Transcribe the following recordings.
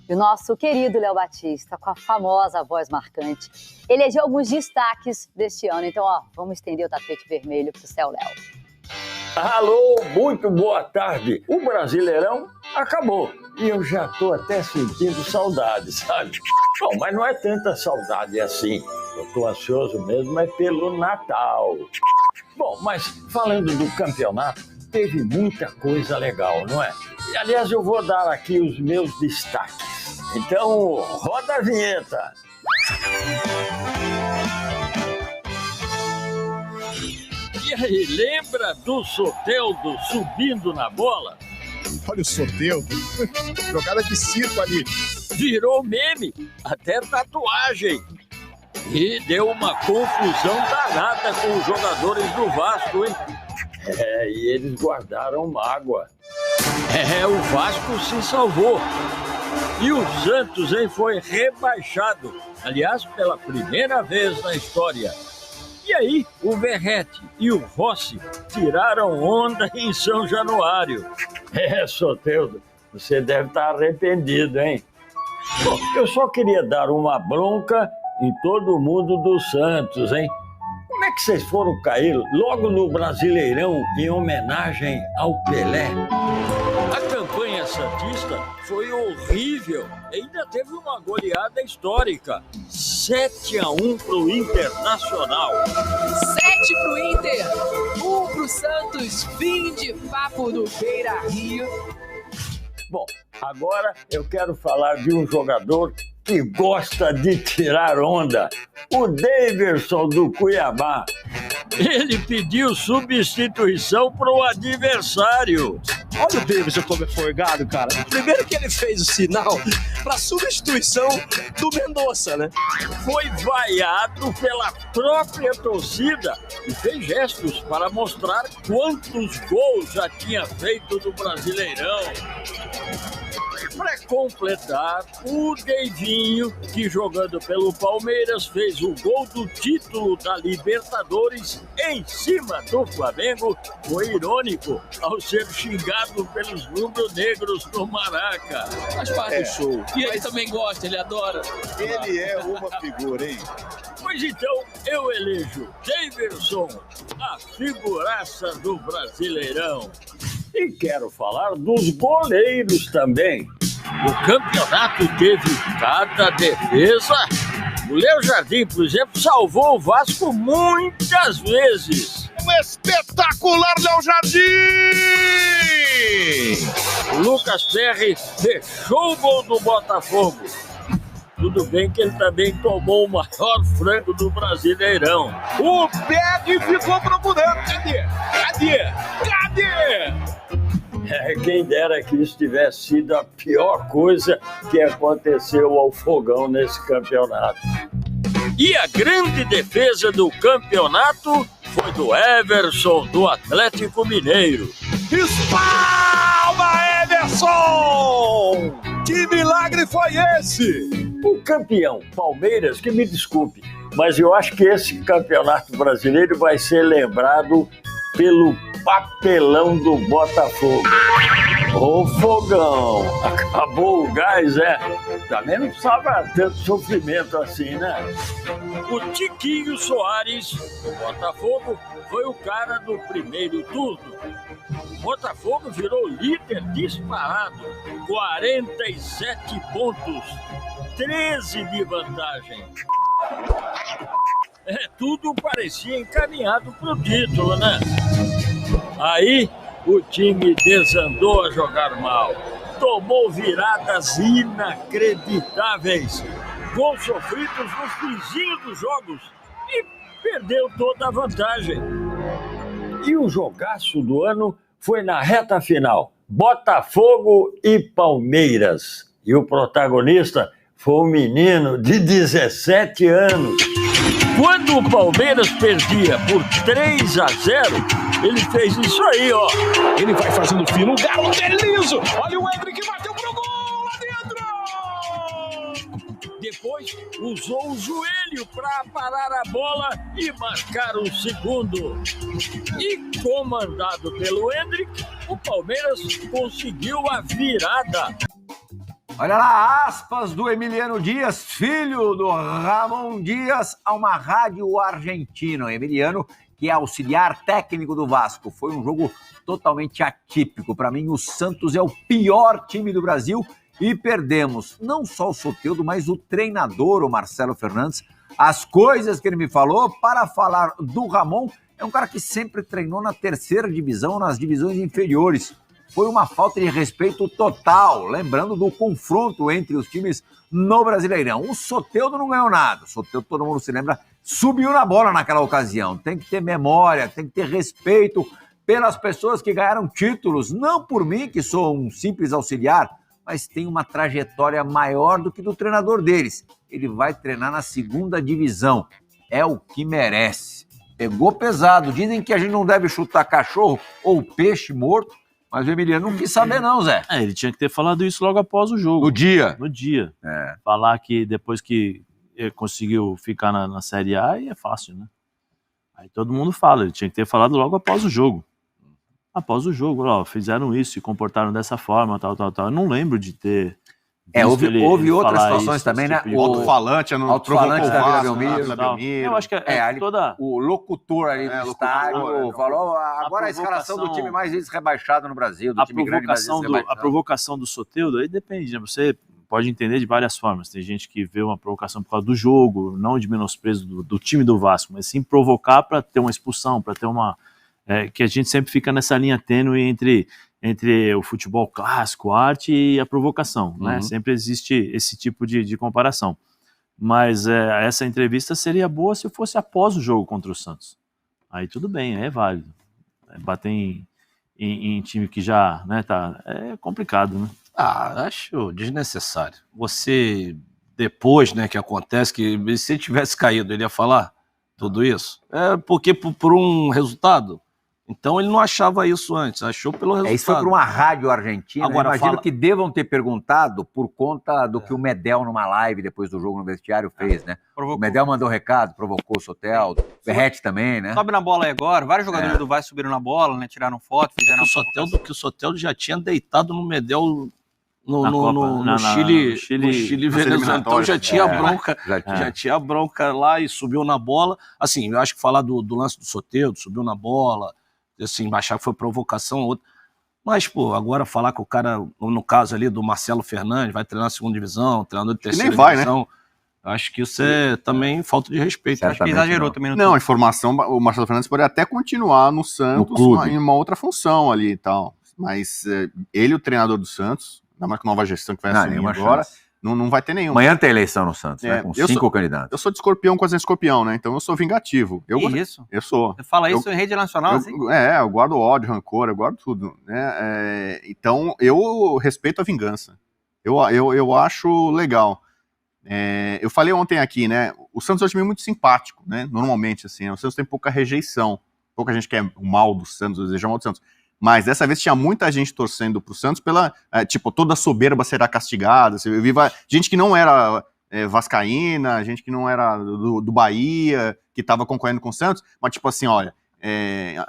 E o nosso querido Léo Batista, com a famosa voz marcante, elegeu alguns destaques deste ano. Então, vamos estender o tapete vermelho pro céu, Léo. Alô, muito boa tarde. O Brasileirão acabou e eu já tô até sentindo saudade, sabe? Bom, mas não é tanta saudade assim. Eu tô ansioso mesmo é pelo Natal. Bom, mas falando do campeonato, teve muita coisa legal, não é? E, aliás, eu vou dar aqui os meus destaques. Então, roda a vinheta. E aí, lembra do Soteldo subindo na bola? Olha o Soteldo, jogada de circo ali. Virou meme, até tatuagem. E deu uma confusão danada com os jogadores do Vasco, hein? E eles guardaram mágoa. O Vasco se salvou. E o Santos, hein, foi rebaixado. Aliás, pela primeira vez na história. E aí, o Verratti e o Rossi tiraram onda em São Januário. Soteldo, você deve estar arrependido, hein? Bom, eu só queria dar uma bronca em todo mundo do Santos, hein? Como é que vocês foram cair logo no Brasileirão em homenagem ao Pelé? A campanha santista foi horrível. Ainda teve uma goleada histórica. 7-1 pro Internacional. 7 pro Inter, 1 pro Santos. Fim de papo do Beira-Rio. Bom, agora eu quero falar de um jogador que gosta de tirar onda. O Daverson do Cuiabá. Ele pediu substituição pro adversário. Olha o Davidson como é folgado, cara. Primeiro que ele fez o sinal para substituição do Mendonça, né? Foi vaiado pela própria torcida e fez gestos para mostrar quantos gols já tinha feito no Brasileirão. Para completar, o Deivinho, que jogando pelo Palmeiras fez o gol do título da Libertadores em cima do Flamengo, foi irônico ao ser xingado pelos rubro-negros no Maraca. Faz parte do show. E ele também gosta, ele adora. Ele é uma figura, hein? Pois então, eu elejo Daverson, a figuraça do Brasileirão. E quero falar dos goleiros também. O campeonato teve cada defesa. O Léo Jardim, por exemplo, salvou o Vasco muitas vezes. Um espetacular Léo Jardim! O Lucas Perry deixou o gol do Botafogo. Tudo bem que ele também tomou o maior frango do Brasileirão. O Peg ficou procurando. Cadê? Quem dera que isso tivesse sido a pior coisa que aconteceu ao Fogão nesse campeonato. E a grande defesa do campeonato foi do Everson, do Atlético Mineiro. Espalma, Everson! Que milagre foi esse? O campeão, Palmeiras, que me desculpe, mas eu acho que esse campeonato brasileiro vai ser lembrado pelo papelão do Botafogo. Ô Fogão, acabou o gás, Também não precisava tanto sofrimento assim, né? O Tiquinho Soares, do Botafogo, foi o cara do primeiro turno. O Botafogo virou líder disparado, 47 pontos, 13 de vantagem. Tudo parecia encaminhado para o título, né? Aí o time desandou a jogar mal, tomou viradas inacreditáveis, gols sofridos no finzinho dos jogos e perdeu toda a vantagem. E o jogaço do ano foi na reta final, Botafogo e Palmeiras. E o protagonista foi um menino de 17 anos. Quando o Palmeiras perdia por 3-0, ele fez isso aí, ó. Ele vai fazendo fino, o garoto é liso. Olha o Hendrick que bateu pro gol lá dentro. Depois usou o joelho para parar a bola e marcar o segundo. E comandado pelo Hendrick, o Palmeiras conseguiu a virada. Olha lá, aspas do Emiliano Dias, filho do Ramon Dias, a uma rádio argentina. Emiliano, que é auxiliar técnico do Vasco. Foi um jogo totalmente atípico. Para mim, o Santos é o pior time do Brasil e perdemos não só o Soteldo, mas o treinador, o Marcelo Fernandes. As coisas que ele me falou, para falar do Ramon, é um cara que sempre treinou na terceira divisão, nas divisões inferiores. Foi uma falta de respeito total, lembrando do confronto entre os times no Brasileirão. O Soteldo não ganhou nada, o Soteldo, todo mundo se lembra, subiu na bola naquela ocasião. Tem que ter memória, tem que ter respeito pelas pessoas que ganharam títulos, não por mim, que sou um simples auxiliar, mas tem uma trajetória maior do que do treinador deles. Ele vai treinar na segunda divisão, é o que merece. Pegou pesado, dizem que a gente não deve chutar cachorro ou peixe morto, mas o Emiliano não quis saber não, Zé. Ele tinha que ter falado isso logo após o jogo. No dia. No dia. É. Falar que depois que ele conseguiu ficar na Série A, aí é fácil, né? Aí todo mundo fala, ele tinha que ter falado logo após o jogo. Após o jogo, ó, fizeram isso, se comportaram dessa forma, tal. Eu não lembro de ter... Houve outras situações também, né? O alto-falante da Belmiro. Eu acho que toda... O locutor ali do estádio falou agora a escalação do time mais rebaixado no Brasil, do time grande mais rebaixado. A provocação do Soteldo, aí depende, né? Você pode entender de várias formas. Tem gente que vê uma provocação por causa do jogo, não de menosprezo do time do Vasco, mas sim provocar para ter uma expulsão, para ter uma... que a gente sempre fica nessa linha tênue entre o futebol clássico, a arte e a provocação, né? Sempre existe esse tipo de comparação. Mas essa entrevista seria boa se fosse após o jogo contra o Santos. Aí tudo bem, é válido. Bater em time que já, né, tá, é complicado, né? Acho desnecessário. Você, depois, né, que acontece, que se ele tivesse caído, ele ia falar tudo isso? Porque por um resultado... Então ele não achava isso antes, achou pelo resultado. Isso foi para uma rádio argentina. Agora, imagino que devam ter perguntado por conta do que o Medel, numa live depois do jogo no vestiário, fez, né? Provocou. O Medel mandou recado, provocou o Soteldo, o Berrete também, né? Sobe na bola aí agora, vários jogadores do Vasco subiram na bola, né? Tiraram foto, fizeram o Soteldo já tinha deitado no Medel no Chile Venezuela, então já tinha bronca, já tinha bronca lá e subiu na bola. Assim, eu acho que falar do lance do Soteldo, subiu na bola, assim, achar que foi provocação, outra. Mas, pô, agora falar que o cara, no caso ali do Marcelo Fernandes, vai treinar a segunda divisão, treinador de terceira divisão, né? Acho que isso é também falta de respeito. Acho que exagerou também. Não, a informação, o Marcelo Fernandes pode até continuar no Santos em uma outra função ali e tal. Mas ele, o treinador do Santos, ainda mais com nova gestão que vai assumir agora, não vai ter nenhuma. Amanhã tem eleição no Santos, né? Com 5 candidatos. Eu sou de escorpião com as escorpião, né? Então eu sou vingativo. Isso? Eu sou. Você fala isso em rede nacional, assim? Eu guardo ódio, rancor, eu guardo tudo. Né? Então eu respeito a vingança. Eu acho legal. Eu falei ontem aqui, né? O Santos é um time muito simpático, né? Normalmente, assim. O Santos tem pouca rejeição. Pouca gente quer o mal do Santos, deseja o mal do Santos. Mas dessa vez tinha muita gente torcendo pro Santos pela, toda soberba será castigada. Você viu gente que não era vascaína, gente que não era do Bahia, que estava concorrendo com o Santos, mas tipo assim, olha,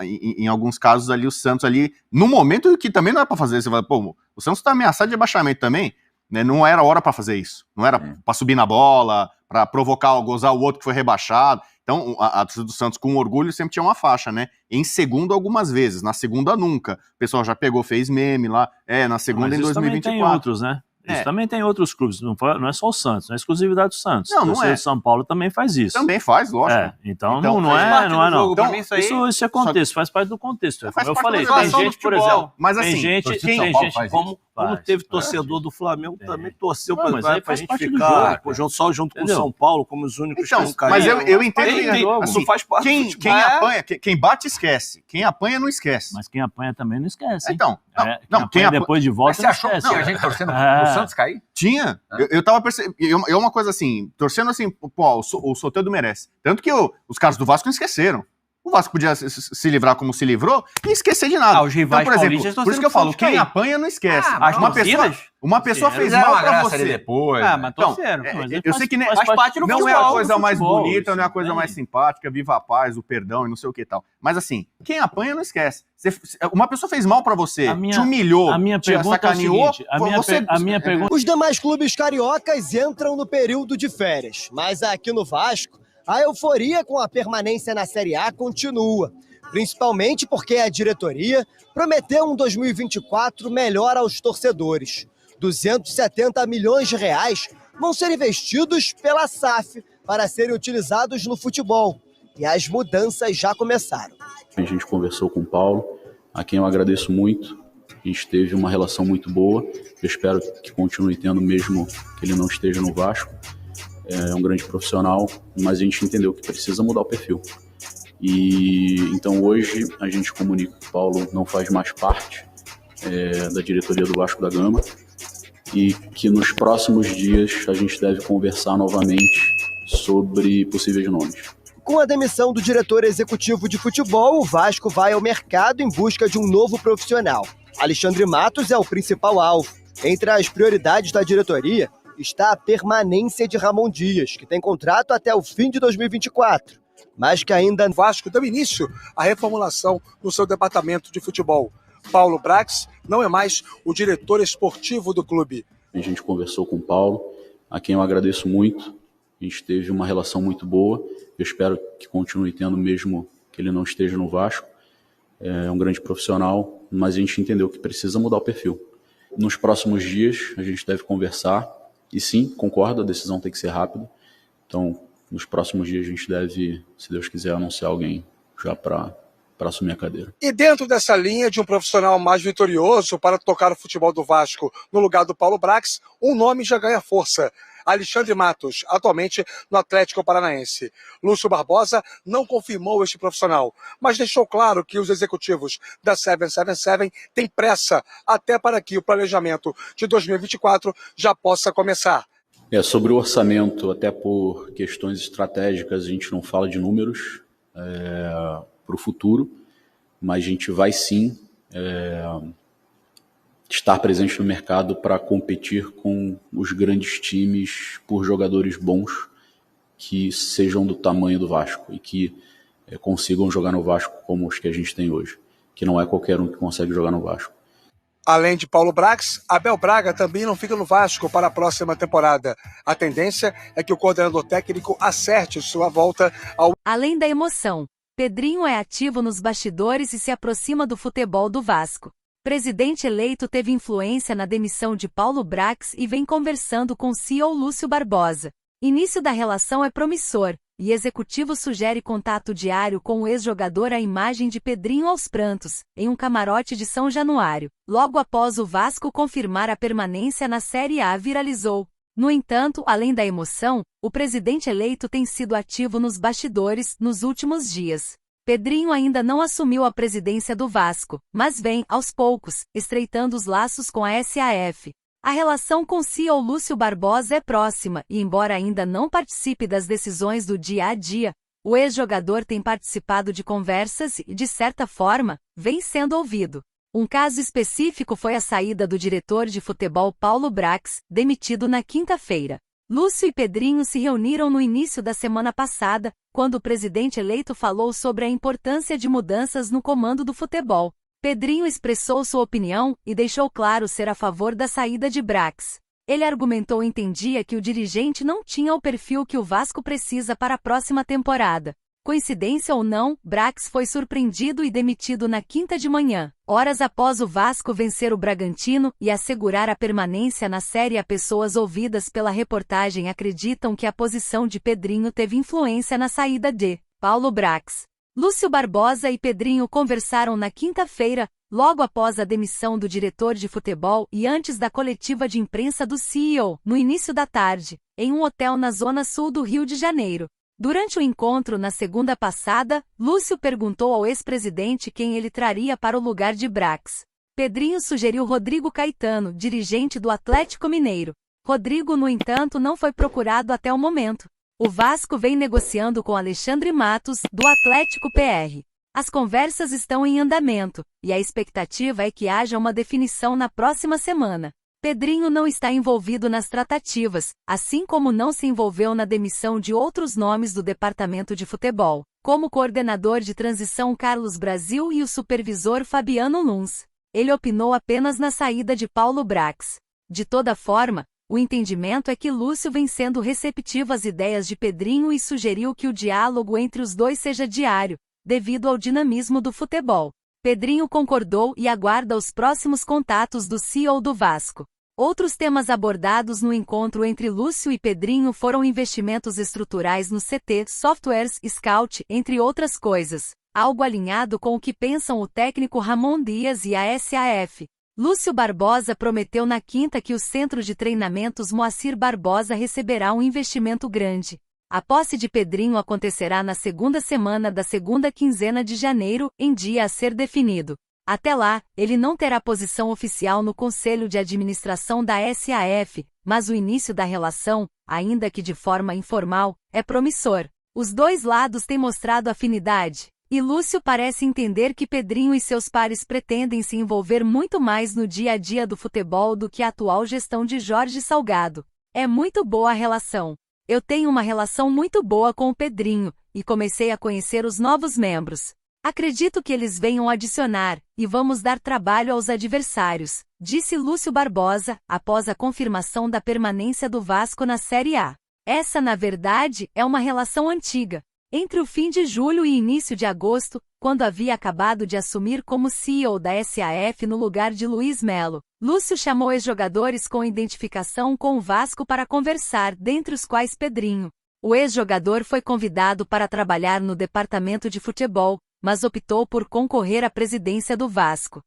em alguns casos ali, o Santos ali, no momento que também não era para fazer, você fala, pô, o Santos tá ameaçado de abaixamento também, né? Não era hora para fazer isso, não era para subir na bola, para provocar, gozar o outro que foi rebaixado. Então, a torcida do Santos, com orgulho, sempre tinha uma faixa, né? Em segundo, algumas vezes. Na segunda, nunca. O pessoal já pegou, fez meme lá. Na segunda, em 2024. Também tem outros, né? Isso também tem outros clubes. Não é só o Santos, não é exclusividade do Santos. Não é. O São Paulo também faz isso. Também faz, lógico. Então não é não. Então, isso é contexto, faz parte do contexto. Como eu falei, tem gente, por exemplo... Mas assim, como teve torcedor do Flamengo, também torceu pra gente ficar só junto com o São Paulo, como os únicos que não caíram. Mas eu entendo isso faz parte. Quem apanha, quem bate, esquece. Quem apanha, não esquece. Mas quem apanha também não esquece. Então, quem apanha depois de volta não esquece. Você achou que tinha gente torcendo pro Santos cair? Tinha. Eu tava percebendo. É uma coisa assim, torcendo assim, pô, o Soteldo merece. Tanto que os caras do Vasco não esqueceram. O Vasco podia se livrar como se livrou e esquecer de nada. Os rivais então, por exemplo, por isso que eu falo, quem apanha não esquece. Uma pessoa fez mal pra você. Depois, mas torceram. Eu sei que faz parte do não futebol, é a coisa mais futebol, bonita, não é a coisa mais simpática, viva a paz, o perdão e não sei o que e tal. Mas assim, quem apanha não esquece. Uma pessoa fez mal pra você, te humilhou, te sacaneou, Os demais clubes cariocas entram no período de férias, mas aqui no Vasco, a euforia com a permanência na Série A continua. Principalmente porque a diretoria prometeu um 2024 melhor aos torcedores. 270 milhões de reais vão ser investidos pela SAF para serem utilizados no futebol. E as mudanças já começaram. A gente conversou com o Paulo, a quem eu agradeço muito. A gente teve uma relação muito boa. Eu espero que continue tendo mesmo que ele não esteja no Vasco. É um grande profissional, mas a gente entendeu que precisa mudar o perfil. E então hoje a gente comunica que o Paulo não faz mais parte da diretoria do Vasco da Gama e que nos próximos dias a gente deve conversar novamente sobre possíveis nomes. Com a demissão do diretor executivo de futebol, o Vasco vai ao mercado em busca de um novo profissional. Alexandre Matos é o principal alvo. Entre as prioridades da diretoria está a permanência de Ramon Dias, que tem contrato até o fim de 2024, mas que ainda... O Vasco deu início à reformulação no seu departamento de futebol. Paulo Brax não é mais o diretor esportivo do clube. A gente conversou com o Paulo, a quem eu agradeço muito. A gente teve uma relação muito boa. Eu espero que continue tendo mesmo que ele não esteja no Vasco. É um grande profissional, mas a gente entendeu que precisa mudar o perfil. Nos próximos dias a gente deve conversar. E sim, concordo, a decisão tem que ser rápida. Então, nos próximos dias a gente deve, se Deus quiser, anunciar alguém já para assumir a cadeira. E dentro dessa linha de um profissional mais vitorioso para tocar o futebol do Vasco no lugar do Paulo Brax, um nome já ganha força. Alexandre Matos, atualmente no Atlético Paranaense. Lúcio Barbosa não confirmou este profissional, mas deixou claro que os executivos da 777 têm pressa até para que o planejamento de 2024 já possa começar. Sobre o orçamento, até por questões estratégicas, a gente não fala de números para o futuro, mas a gente vai sim estar presente no mercado para competir com os grandes times por jogadores bons que sejam do tamanho do Vasco e que consigam jogar no Vasco como os que a gente tem hoje, que não é qualquer um que consegue jogar no Vasco. Além de Paulo Brax, Abel Braga também não fica no Vasco para a próxima temporada. A tendência é que o coordenador técnico acerte sua volta ao... Além da emoção, Pedrinho é ativo nos bastidores e se aproxima do futebol do Vasco. Presidente eleito teve influência na demissão de Paulo Brax e vem conversando com o CEO Lúcio Barbosa. Início da relação é promissor, e executivo sugere contato diário com o ex-jogador à imagem de Pedrinho aos prantos, em um camarote de São Januário. Logo após o Vasco confirmar a permanência na Série A, viralizou. No entanto, além da emoção, o presidente eleito tem sido ativo nos bastidores nos últimos dias. Pedrinho ainda não assumiu a presidência do Vasco, mas vem, aos poucos, estreitando os laços com a SAF. A relação com o CEO Lúcio Barbosa é próxima e, embora ainda não participe das decisões do dia a dia, o ex-jogador tem participado de conversas e, de certa forma, vem sendo ouvido. Um caso específico foi a saída do diretor de futebol Paulo Brax, demitido na quinta-feira. Lúcio e Pedrinho se reuniram no início da semana passada, quando o presidente eleito falou sobre a importância de mudanças no comando do futebol. Pedrinho expressou sua opinião e deixou claro ser a favor da saída de Brax. Ele argumentou e entendia que o dirigente não tinha o perfil que o Vasco precisa para a próxima temporada. Coincidência ou não, Brax foi surpreendido e demitido na quinta de manhã, horas após o Vasco vencer o Bragantino e assegurar a permanência na Série A. Pessoas ouvidas pela reportagem acreditam que a posição de Pedrinho teve influência na saída de Paulo Brax. Lúcio Barbosa e Pedrinho conversaram na quinta-feira, logo após a demissão do diretor de futebol e antes da coletiva de imprensa do CEO, no início da tarde, em um hotel na zona sul do Rio de Janeiro. Durante o encontro na segunda passada, Lúcio perguntou ao ex-presidente quem ele traria para o lugar de Brax. Pedrinho sugeriu Rodrigo Caetano, dirigente do Atlético Mineiro. Rodrigo, no entanto, não foi procurado até o momento. O Vasco vem negociando com Alexandre Matos, do Atlético PR. As conversas estão em andamento, e a expectativa é que haja uma definição na próxima semana. Pedrinho não está envolvido nas tratativas, assim como não se envolveu na demissão de outros nomes do departamento de futebol, como o coordenador de transição Carlos Brasil e o supervisor Fabiano Luns. Ele opinou apenas na saída de Paulo Brax. De toda forma, o entendimento é que Lúcio vem sendo receptivo às ideias de Pedrinho e sugeriu que o diálogo entre os dois seja diário, devido ao dinamismo do futebol. Pedrinho concordou e aguarda os próximos contatos do CEO do Vasco. Outros temas abordados no encontro entre Lúcio e Pedrinho foram investimentos estruturais no CT, softwares, scout, entre outras coisas, algo alinhado com o que pensam o técnico Ramon Dias e a SAF. Lúcio Barbosa prometeu na quinta que o centro de treinamentos Moacir Barbosa receberá um investimento grande. A posse de Pedrinho acontecerá na segunda semana da segunda quinzena de janeiro, em dia a ser definido. Até lá, ele não terá posição oficial no Conselho de Administração da SAF, mas o início da relação, ainda que de forma informal, é promissor. Os dois lados têm mostrado afinidade, e Lúcio parece entender que Pedrinho e seus pares pretendem se envolver muito mais no dia a dia do futebol do que a atual gestão de Jorge Salgado. É muito boa a relação. Eu tenho uma relação muito boa com o Pedrinho, e comecei a conhecer os novos membros. Acredito que eles venham adicionar, e vamos dar trabalho aos adversários, disse Lúcio Barbosa, após a confirmação da permanência do Vasco na Série A. Essa, na verdade, é uma relação antiga. Entre o fim de julho e início de agosto, quando havia acabado de assumir como CEO da SAF no lugar de Luiz Melo, Lúcio chamou ex-jogadores com identificação com o Vasco para conversar, dentre os quais Pedrinho. O ex-jogador foi convidado para trabalhar no departamento de futebol, mas optou por concorrer à presidência do Vasco.